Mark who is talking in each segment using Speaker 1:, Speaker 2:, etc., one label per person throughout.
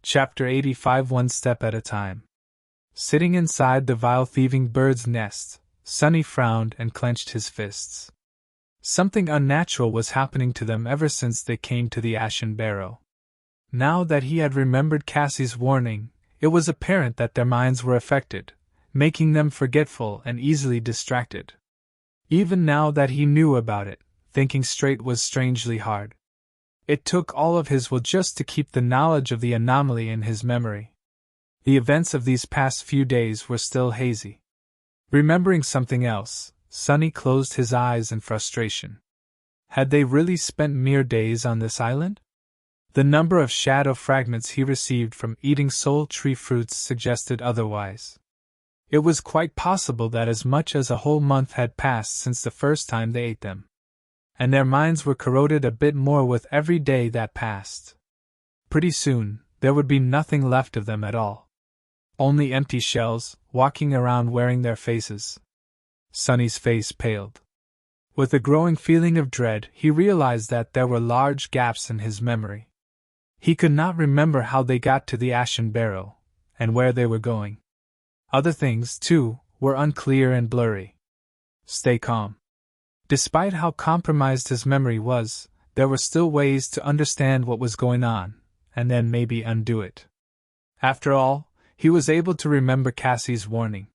Speaker 1: Chapter 85 One Step at a Time. Sitting inside the vile thieving bird's nest, Sonny frowned and clenched his fists. Something unnatural was happening to them ever since they came to the Ashen Barrow. Now that he had remembered Cassie's warning, it was apparent that their minds were affected, making them forgetful and easily distracted. Even now that he knew about it, thinking straight was strangely hard. It took all of his will just to keep the knowledge of the anomaly in his memory. The events of these past few days were still hazy. Remembering something else, Sonny closed his eyes in frustration. Had they really spent mere days on this island? The number of shadow fragments he received from eating soul tree fruits suggested otherwise. It was quite possible that as much as a whole month had passed since the first time they ate them. And their minds were corroded a bit more with every day that passed. Pretty soon, there would be nothing left of them at all. Only empty shells, walking around wearing their faces. Sonny's face paled. With a growing feeling of dread, he realized that there were large gaps in his memory. He could not remember how they got to the Ashen Barrow, and where they were going. Other things, too, were unclear and blurry. Stay calm. Despite how compromised his memory was, there were still ways to understand what was going on, and then maybe undo it. After all, he was able to remember Cassie's warning.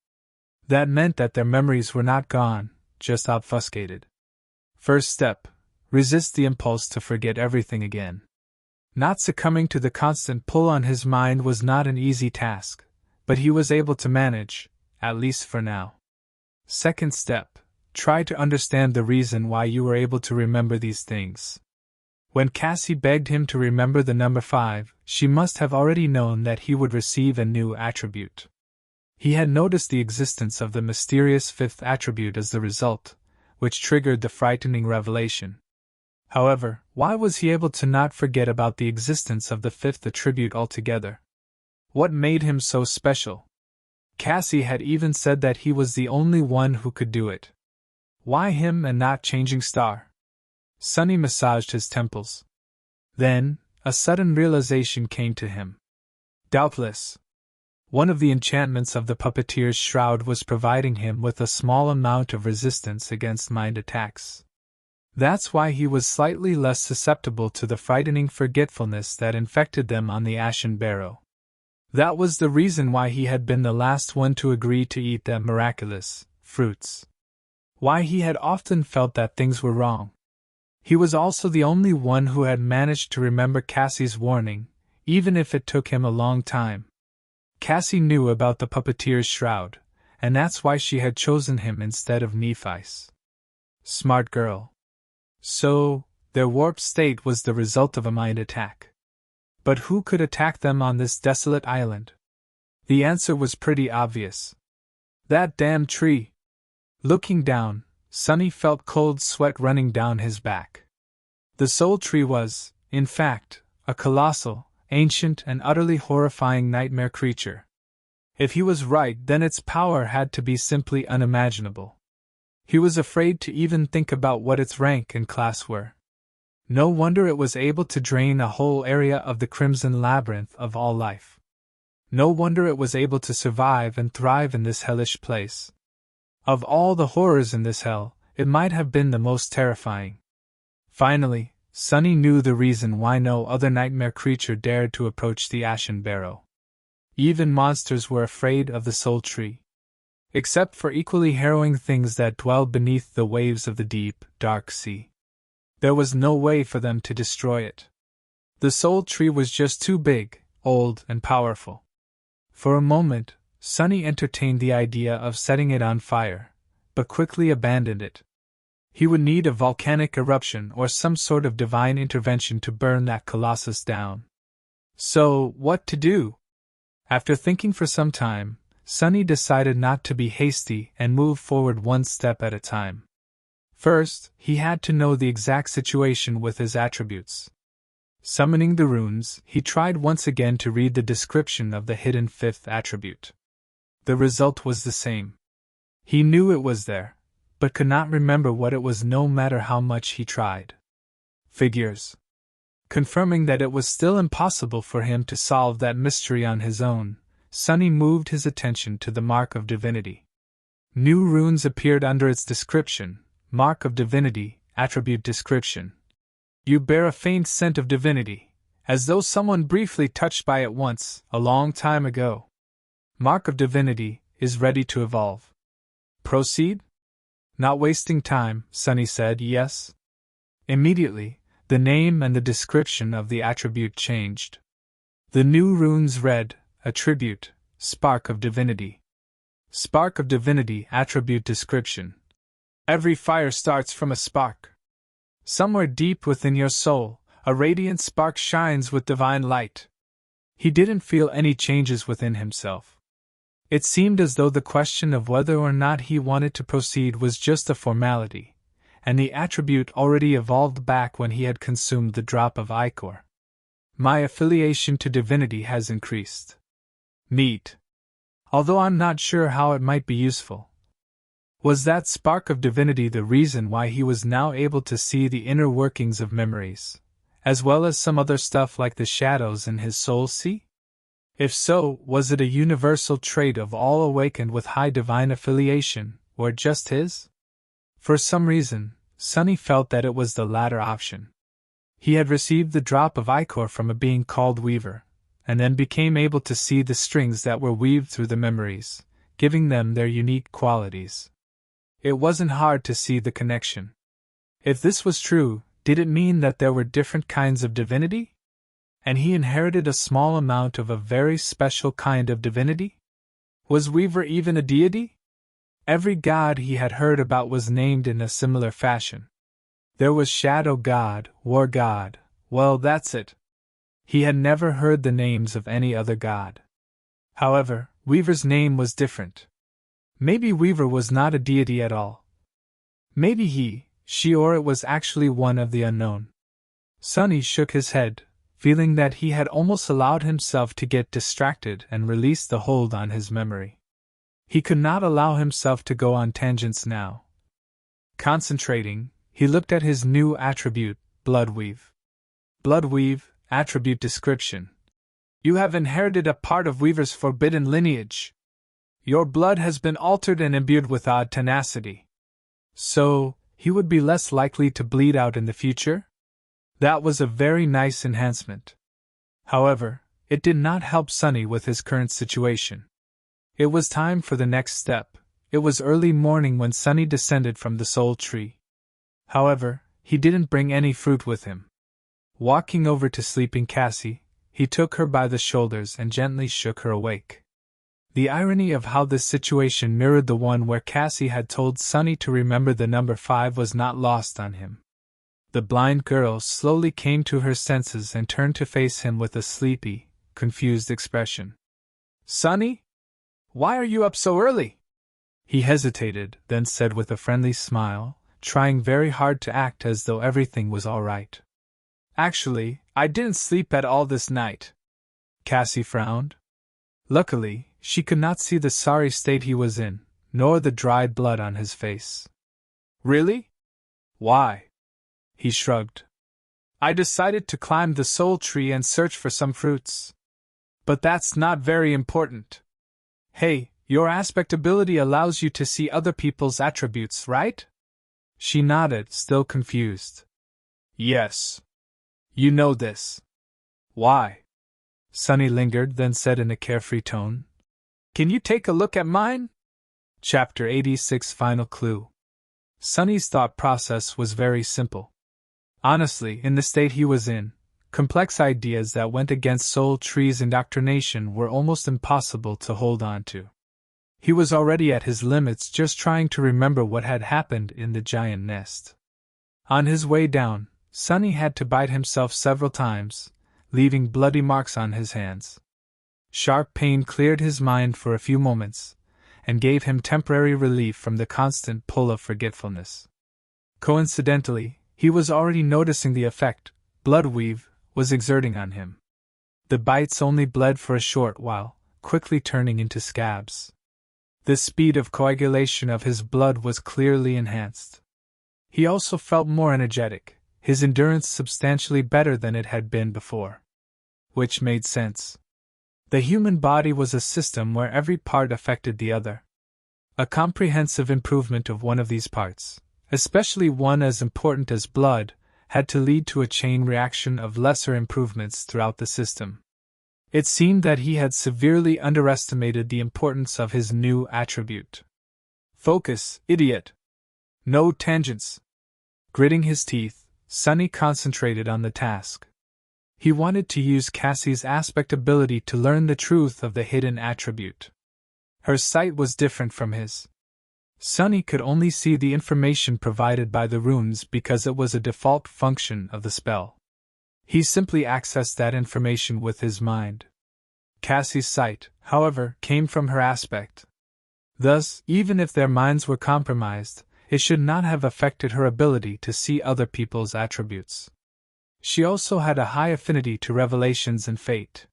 Speaker 1: That meant that their memories were not gone, just obfuscated. First step: resist the impulse to forget everything again. Not succumbing to the constant pull on his mind was not an easy task, but he was able to manage, at least for now. Second step: try to understand the reason why you were able to remember these things. When Cassie begged him to remember the number 5, she must have already known that he would receive a new attribute. He had noticed the existence of the mysterious 5th attribute as the result, which triggered the frightening revelation. However, why was he able to not forget about the existence of the 5th attribute altogether? What made him so special? Cassie had even said that he was the only one who could do it. Why him and not Changing Star? Sonny massaged his temples. Then, a sudden realization came to him. Doubtless, one of the enchantments of the puppeteer's shroud was providing him with a small amount of resistance against mind attacks. That's why he was slightly less susceptible to the frightening forgetfulness that infected them on the Ashen Barrow. That was the reason why he had been the last one to agree to eat the miraculous fruits. Why he had often felt that things were wrong. He was also the only one who had managed to remember Cassie's warning, even if it took him a long time. Cassie knew about the puppeteer's shroud, and that's why she had chosen him instead of Nephi's. Smart girl. So, their warped state was the result of a mind attack. But who could attack them on this desolate island? The answer was pretty obvious. That damn tree! Looking down, Sonny felt cold sweat running down his back. The soul tree was, in fact, a colossal, ancient and utterly horrifying nightmare creature. If he was right, then its power had to be simply unimaginable. He was afraid to even think about what its rank and class were. No wonder it was able to drain a whole area of the Crimson Labyrinth of all life. No wonder it was able to survive and thrive in this hellish place. Of all the horrors in this hell, it might have been the most terrifying. Finally, Sonny knew the reason why no other nightmare creature dared to approach the Ashen Barrow. Even monsters were afraid of the soul tree. Except for equally harrowing things that dwelled beneath the waves of the deep, dark sea. There was no way for them to destroy it. The soul tree was just too big, old, and powerful. For a moment, Sonny entertained the idea of setting it on fire, but quickly abandoned it. He would need a volcanic eruption or some sort of divine intervention to burn that colossus down. So, what to do? After thinking for some time, Sonny decided not to be hasty and move forward one step at a time. First, he had to know the exact situation with his attributes. Summoning the runes, he tried once again to read the description of the hidden 5th attribute. The result was the same. He knew it was there, but could not remember what it was no matter how much he tried. Figures. Confirming that it was still impossible for him to solve that mystery on his own, Sunny moved his attention to the Mark of Divinity. New runes appeared under its description: Mark of Divinity, Attribute Description. You bear a faint scent of divinity, as though someone briefly touched by it once, a long time ago. Mark of Divinity is ready to evolve. Proceed? Not wasting time, Sunny said yes. Immediately, the name and the description of the attribute changed. The new runes read: Attribute, Spark of Divinity. Spark of Divinity, Attribute Description. Every fire starts from a spark. Somewhere deep within your soul, a radiant spark shines with divine light. He didn't feel any changes within himself. It seemed as though the question of whether or not he wanted to proceed was just a formality, and the attribute already evolved back when he had consumed the drop of ichor. My affiliation to divinity has increased. Neat. Although I'm not sure how it might be useful. Was that spark of divinity the reason why he was now able to see the inner workings of memories, as well as some other stuff like the shadows in his soul see? If so, was it a universal trait of all awakened with high divine affiliation, or just his? For some reason, Sunny felt that it was the latter option. He had received the drop of ichor from a being called Weaver, and then became able to see the strings that were weaved through the memories, giving them their unique qualities. It wasn't hard to see the connection. If this was true, did it mean that there were different kinds of divinity? And he inherited a small amount of a very special kind of divinity? Was Weaver even a deity? Every god he had heard about was named in a similar fashion. There was Shadow God, War God, well, that's it. He had never heard the names of any other god. However, Weaver's name was different. Maybe Weaver was not a deity at all. Maybe he, she, or it was actually one of the unknown. Sunny shook his head, feeling that he had almost allowed himself to get distracted and release the hold on his memory. He could not allow himself to go on tangents now. Concentrating, he looked at his new attribute, Bloodweave. Bloodweave, Attribute Description. You have inherited a part of Weaver's forbidden lineage. Your blood has been altered and imbued with odd tenacity. So, he would be less likely to bleed out in the future? That was a very nice enhancement. However, it did not help Sunny with his current situation. It was time for the next step. It was early morning when Sunny descended from the soul tree. However, he didn't bring any fruit with him. Walking over to sleeping Cassie, he took her by the shoulders and gently shook her awake. The irony of how this situation mirrored the one where Cassie had told Sunny to remember the number 5 was not lost on him. The blind girl slowly came to her senses and turned to face him with a sleepy, confused expression. Sunny? Why are you up so early? He hesitated, then said with a friendly smile, trying very hard to act as though everything was all right. Actually, I didn't sleep at all this night. Cassie frowned. Luckily, she could not see the sorry state he was in, nor the dried blood on his face. Really? Why? He shrugged. I decided to climb the soul tree and search for some fruits. But that's not very important. Hey, your aspect ability allows you to see other people's attributes, right? She nodded, still confused. Yes. You know this. Why? Sunny lingered, then said in a carefree tone. Can you take a look at mine? Chapter 86 Final Clue. Sunny's thought process was very simple. Honestly, in the state he was in, complex ideas that went against Soul Tree's indoctrination were almost impossible to hold on to. He was already at his limits just trying to remember what had happened in the giant nest. On his way down, Sunny had to bite himself several times, leaving bloody marks on his hands. Sharp pain cleared his mind for a few moments, and gave him temporary relief from the constant pull of forgetfulness. Coincidentally, he was already noticing the effect Bloodweave was exerting on him. The bites only bled for a short while, quickly turning into scabs. The speed of coagulation of his blood was clearly enhanced. He also felt more energetic, his endurance substantially better than it had been before. Which made sense. The human body was a system where every part affected the other. A comprehensive improvement of one of these parts, especially one as important as blood, had to lead to a chain reaction of lesser improvements throughout the system. It seemed that he had severely underestimated the importance of his new attribute. Focus, idiot! No tangents! Gritting his teeth, Sunny concentrated on the task. He wanted to use Cassie's aspect ability to learn the truth of the hidden attribute. Her sight was different from his. Sunny could only see the information provided by the runes because it was a default function of the spell. He simply accessed that information with his mind. Cassie's sight, however, came from her aspect. Thus, even if their minds were compromised, it should not have affected her ability to see other people's attributes. She also had a high affinity to revelations and fate.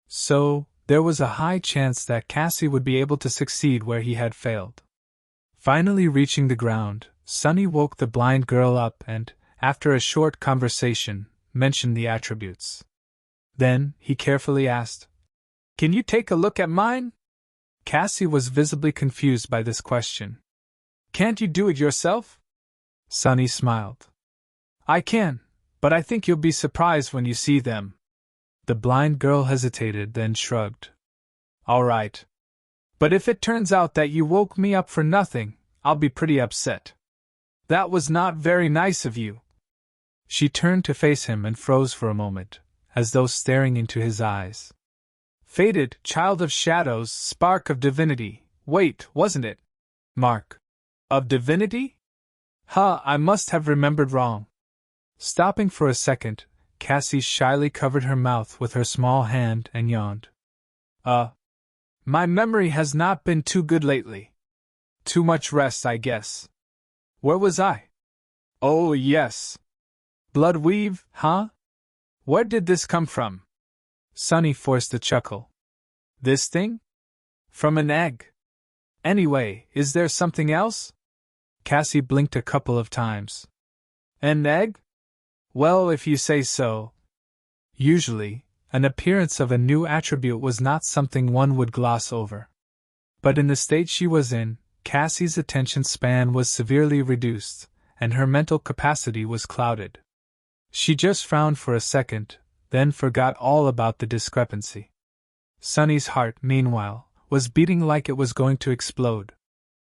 Speaker 1: So, there was a high chance that Cassie would be able to succeed where he had failed. Finally reaching the ground, Sunny woke the blind girl up and, after a short conversation, mentioned the attributes. Then, he carefully asked, "Can you take a look at mine?" Cassie was visibly confused by this question. "Can't you do it yourself?" Sunny smiled. "I can, but I think you'll be surprised when you see them." The blind girl hesitated, then shrugged. "All right. But if it turns out that you woke me up for nothing, I'll be pretty upset. That was not very nice of you." She turned to face him and froze for a moment, as though staring into his eyes. "Fated, child of shadows, spark of divinity. Wait, wasn't it? Mark. Of divinity? I must have remembered wrong." Stopping for a second, Cassie shyly covered her mouth with her small hand and yawned. My memory has not been too good lately. Too much rest, I guess. Where was I? Oh, yes. Bloodweave, huh? Where did this come from?" Sunny forced a chuckle. "This thing? From an egg. Anyway, is there something else?" Cassie blinked a couple of times. "An egg? Well, if you say so." Usually, an appearance of a new attribute was not something one would gloss over. But in the state she was in, Cassie's attention span was severely reduced, and her mental capacity was clouded. She just frowned for a second, then forgot all about the discrepancy. Sunny's heart, meanwhile, was beating like it was going to explode.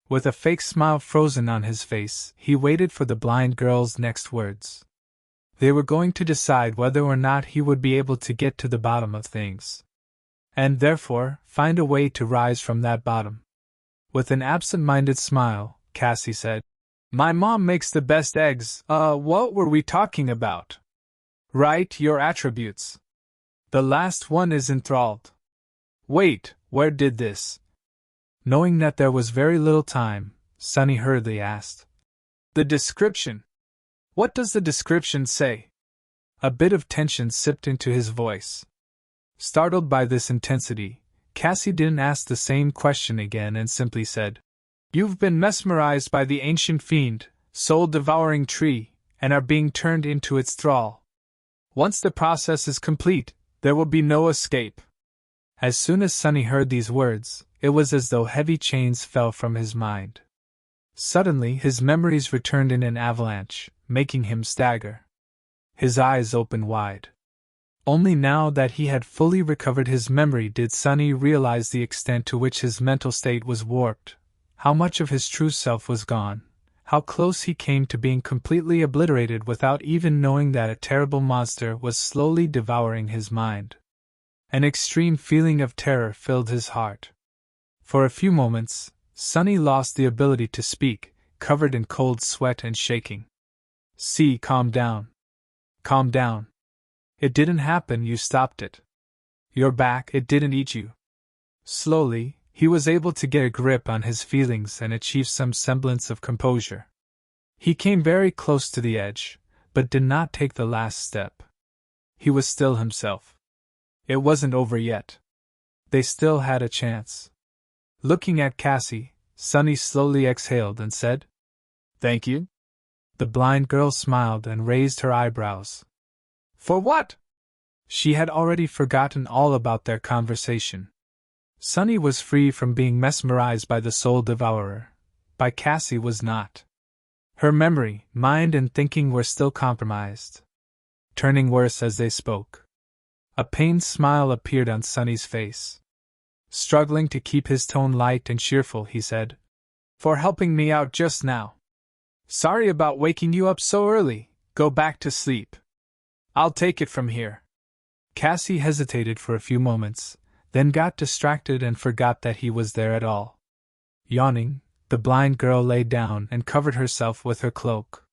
Speaker 1: With a fake smile frozen on his face, he waited for the blind girl's next words. They were going to decide whether or not he would be able to get to the bottom of things. And therefore, find a way to rise from that bottom. With an absent-minded smile, Cassie said, "My mom makes the best eggs. What were we talking about?" "Right, your attributes. The last one is enthralled. Wait, where did this?" Knowing that there was very little time, Sunny hurriedly asked, "The description. What does the description say?" A bit of tension sipped into his voice. Startled by this intensity, Cassie didn't ask the same question again and simply said, "You've been mesmerized by the ancient fiend, soul-devouring tree, and are being turned into its thrall. Once the process is complete, there will be no escape." As soon as Sunny heard these words, it was as though heavy chains fell from his mind. Suddenly his memories returned in an avalanche, making him stagger. His eyes opened wide. Only now that he had fully recovered his memory did Sunny realize the extent to which his mental state was warped, how much of his true self was gone, how close he came to being completely obliterated without even knowing that a terrible monster was slowly devouring his mind. An extreme feeling of terror filled his heart. For a few moments, Sunny lost the ability to speak, covered in cold sweat and shaking. "See, calm down. Calm down. It didn't happen, you stopped it. You're back, it didn't eat you." Slowly, he was able to get a grip on his feelings and achieve some semblance of composure. He came very close to the edge, but did not take the last step. He was still himself. It wasn't over yet. They still had a chance. Looking at Cassie, Sunny slowly exhaled and said, "Thank you." The blind girl smiled and raised her eyebrows. For what? She had already forgotten all about their conversation. Sunny was free from being mesmerized by the soul devourer, but Cassie was not. Her memory, mind, and thinking were still compromised, turning worse as they spoke. A pained smile appeared on Sunny's face. Struggling to keep his tone light and cheerful, he said, "For helping me out just now. Sorry about waking you up so early. Go back to sleep. I'll take it from here." Cassie hesitated for a few moments, then got distracted and forgot that he was there at all. Yawning, the blind girl lay down and covered herself with her cloak.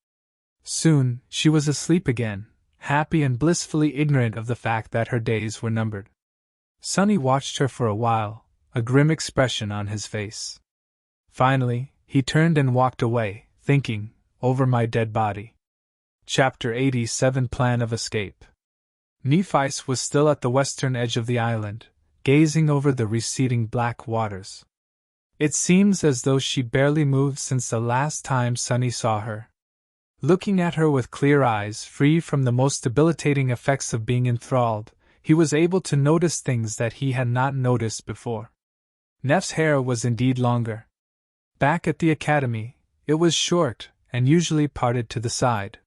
Speaker 1: Soon, she was asleep again, happy and blissfully ignorant of the fact that her days were numbered. Sunny watched her for a while, a grim expression on his face. Finally, he turned and walked away, thinking, "Over my dead body." Chapter 87 Plan of Escape. Nephice was still at the western edge of the island, gazing over the receding black waters. It seems as though she barely moved since the last time Sunny saw her. Looking at her with clear eyes, free from the most debilitating effects of being enthralled, he was able to notice things that he had not noticed before. Neff's hair was indeed longer. Back at the academy, it was short, and usually parted to the side.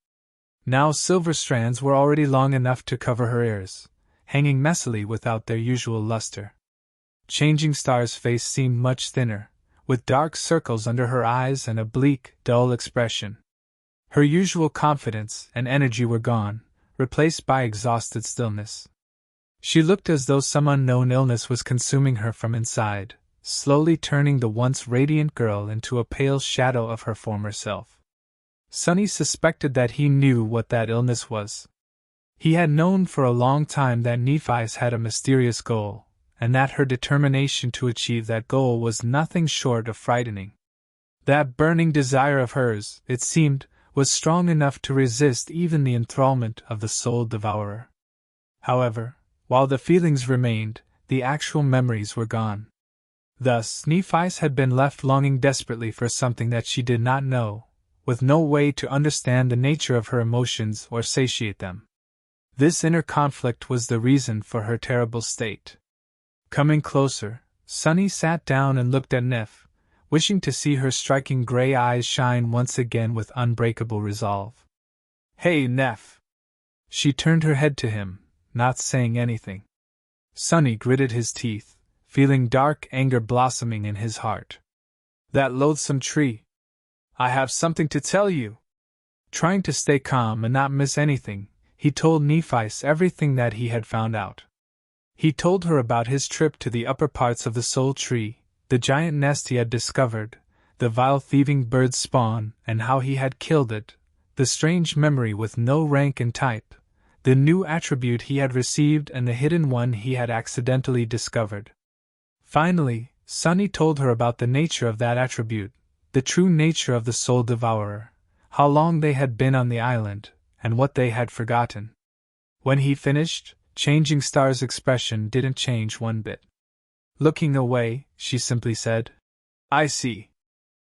Speaker 1: Now silver strands were already long enough to cover her ears, hanging messily without their usual luster. Changing Star's face seemed much thinner, with dark circles under her eyes and a bleak, dull expression. Her usual confidence and energy were gone, replaced by exhausted stillness. She looked as though some unknown illness was consuming her from inside, slowly turning the once radiant girl into a pale shadow of her former self. Sunny suspected that he knew what that illness was. He had known for a long time that Nephice had a mysterious goal, and that her determination to achieve that goal was nothing short of frightening. That burning desire of hers, it seemed, was strong enough to resist even the enthrallment of the soul devourer. However, while the feelings remained, the actual memories were gone. Thus, Nephice had been left longing desperately for something that she did not know, with no way to understand the nature of her emotions or satiate them. This inner conflict was the reason for her terrible state. Coming closer, Sunny sat down and looked at Neff, wishing to see her striking gray eyes shine once again with unbreakable resolve. "Hey, Neff!" She turned her head to him, not saying anything. Sunny gritted his teeth, feeling dark anger blossoming in his heart. "That loathsome tree! I have something to tell you." Trying to stay calm and not miss anything, he told Nephice everything that he had found out. He told her about his trip to the upper parts of the Soul Tree, the giant nest he had discovered, the vile thieving bird's spawn, and how he had killed it, the strange memory with no rank and type, the new attribute he had received and the hidden one he had accidentally discovered. Finally, Sunny told her about the nature of that attribute, the true nature of the soul devourer, how long they had been on the island, and what they had forgotten. When he finished, Changing Star's expression didn't change one bit. Looking away, she simply said, "I see."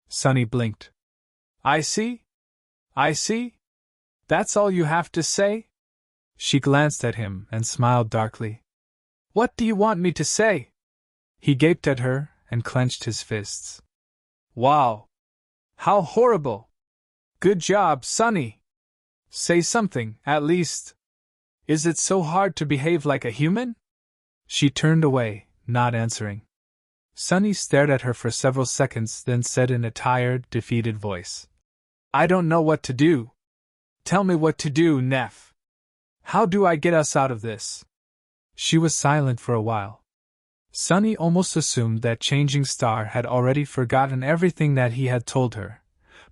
Speaker 1: Sunny blinked. "I see? I see? That's all you have to say?" She glanced at him and smiled darkly. "What do you want me to say?" He gaped at her and clenched his fists. "Wow! How horrible! Good job, Sunny! Say something, at least. Is it so hard to behave like a human?" She turned away, not answering. Sunny stared at her for several seconds, then said in a tired, defeated voice, "I don't know what to do. Tell me what to do, Neff. How do I get us out of this?" She was silent for a while. Sunny almost assumed that Changing Star had already forgotten everything that he had told her,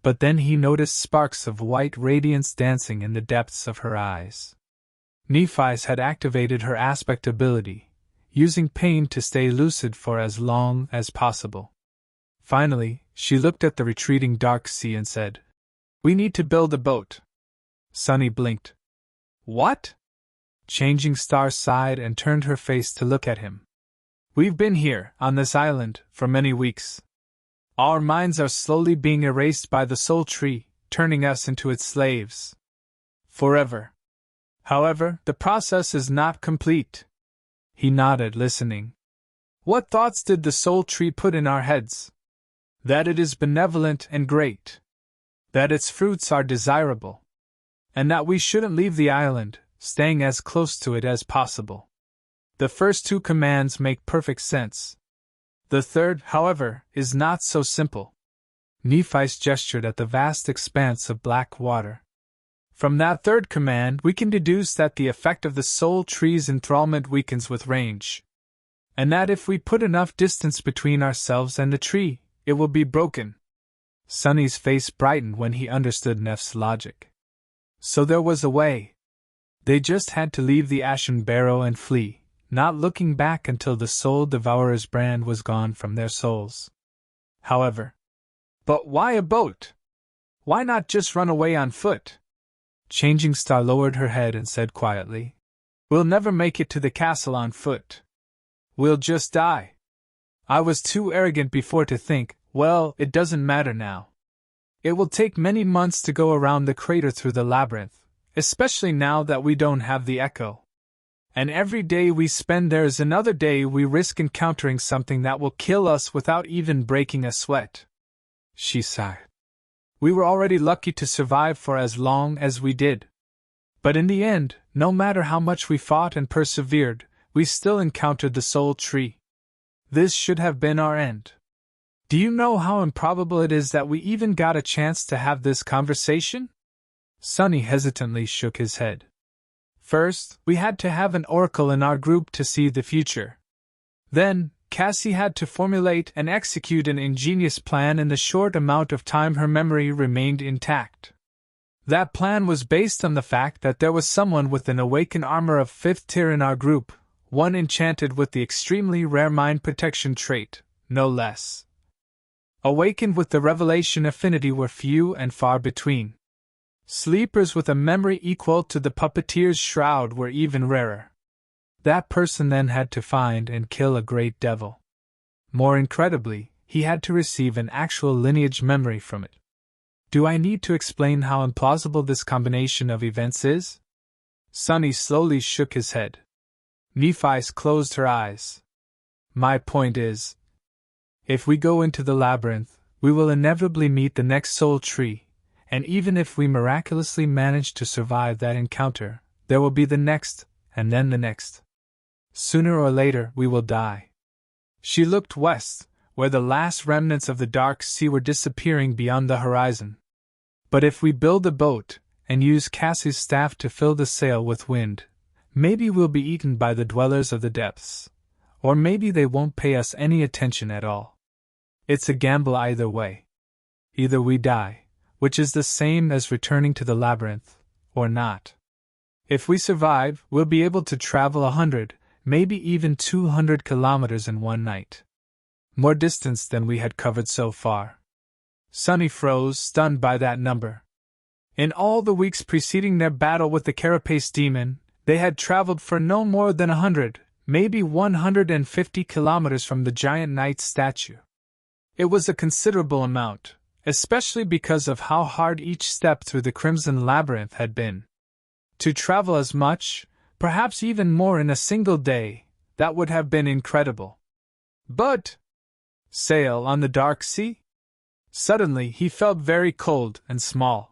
Speaker 1: but then he noticed sparks of white radiance dancing in the depths of her eyes. Nephice had activated her aspect ability, using pain to stay lucid for as long as possible. Finally, she looked at the retreating dark sea and said, "We need to build a boat." Sunny blinked. "What?" Changing Star sighed and turned her face to look at him. "We've been here, on this island, for many weeks. Our minds are slowly being erased by the Soul Tree, turning us into its slaves. Forever. However, the process is not complete. He nodded, listening. What thoughts did the soul tree put in our heads? That it is benevolent and great. That its fruits are desirable. And that we shouldn't leave the island, staying as close to it as possible. The first two commands make perfect sense. The third, however, is not so simple. Nephi gestured at the vast expanse of black water. From that third command, we can deduce that the effect of the soul tree's enthrallment weakens with range. And that if we put enough distance between ourselves and the tree, it will be broken. Sonny's face brightened when he understood Neff's logic. So there was a way. They just had to leave the ashen barrow and flee, not looking back until the soul devourer's brand was gone from their souls. However. But why a boat? Why not just run away on foot? Changing Star lowered her head and said quietly, We'll never make it to the castle on foot. We'll just die. I was too arrogant before to think, well, it doesn't matter now. It will take many months to go around the crater through the labyrinth, especially now that we don't have the echo. And every day we spend there is another day we risk encountering something that will kill us without even breaking a sweat. She sighed. We were already lucky to survive for as long as we did. But in the end, no matter how much we fought and persevered, we still encountered the soul tree. This should have been our end. Do you know how improbable it is that we even got a chance to have this conversation? Sonny hesitantly shook his head. First, we had to have an oracle in our group to see the future. Then, Cassie had to formulate and execute an ingenious plan in the short amount of time her memory remained intact. That plan was based on the fact that there was someone with an awakened armor of 5th tier in our group, one enchanted with the extremely rare mind protection trait, no less. Awakened with the revelation affinity were few and far between. Sleepers with a memory equal to the puppeteer's shroud were even rarer. That person then had to find and kill a great devil. More incredibly, he had to receive an actual lineage memory from it. Do I need to explain how implausible this combination of events is? Sonny slowly shook his head. Nephi closed her eyes. My point is, if we go into the labyrinth, we will inevitably meet the next soul tree, and even if we miraculously manage to survive that encounter, there will be the next, and then the next. Sooner or later, we will die. She looked west, where the last remnants of the dark sea were disappearing beyond the horizon. But if we build a boat, and use Cassie's staff to fill the sail with wind, maybe we'll be eaten by the dwellers of the depths. Or maybe they won't pay us any attention at all. It's a gamble either way. Either we die, which is the same as returning to the labyrinth, or not. If we survive, we'll be able to travel 100, maybe even 200 kilometers in one night. More distance than we had covered so far. Sonny froze, stunned by that number. In all the weeks preceding their battle with the carapace demon, they had traveled for no more than 100, maybe 150 kilometers from the giant knight's statue. It was a considerable amount, especially because of how hard each step through the Crimson Labyrinth had been. To travel as much, perhaps even more in a single day, that would have been incredible. But sail on the dark sea? Suddenly he felt very cold and small.